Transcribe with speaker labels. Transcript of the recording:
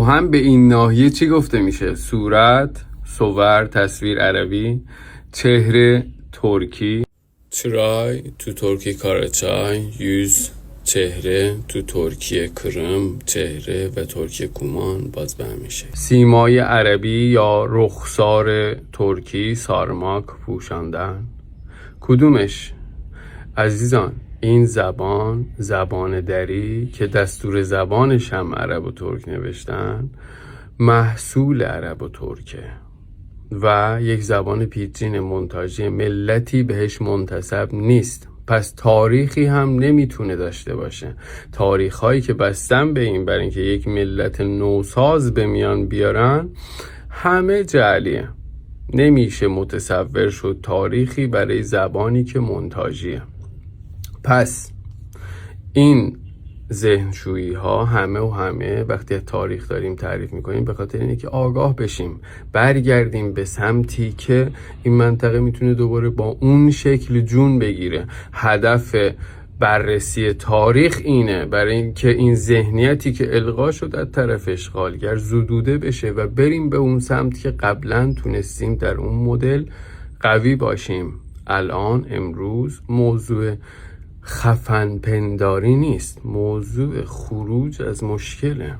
Speaker 1: هم به این ناحیه چی گفته میشه؟ صورت، صور، تصویر عربی، چهره ترکی، چرای تو ترکی کاراچای، yüz چهره تو ترکی کرم چهره و ترکی کومان باز به میشه. سیمای عربی یا رخسار ترکی سارماک پوشاندن. کدومش؟ عزیزان این زبان دری که دستور زبانش هم عرب و ترک نوشتن محصول عرب و ترکه و یک زبان پیچین منتاجی ملتی بهش منتسب نیست، پس تاریخی هم نمیتونه داشته باشه. تاریخ هایی که بستن به این برای اینکه یک ملت نوساز به میان بیارن همه جعلیه. نمیشه متصور شد تاریخی برای زبانی که منتاجیه. پس این ذهنشویی ها همه وقتی تاریخ داریم تعریف میکنیم به خاطر اینه که آگاه بشیم، برگردیم به سمتی که این منطقه میتونه دوباره با اون شکل جون بگیره. هدف بررسی تاریخ اینه برای اینکه این ذهنیتی که القا شد از طرف اشغالگر زدوده بشه و بریم به اون سمت که قبلا تونستیم در اون مدل قوی باشیم. الان امروز موضوع خفن پنداری نیست، موضوع خروج از مشکله.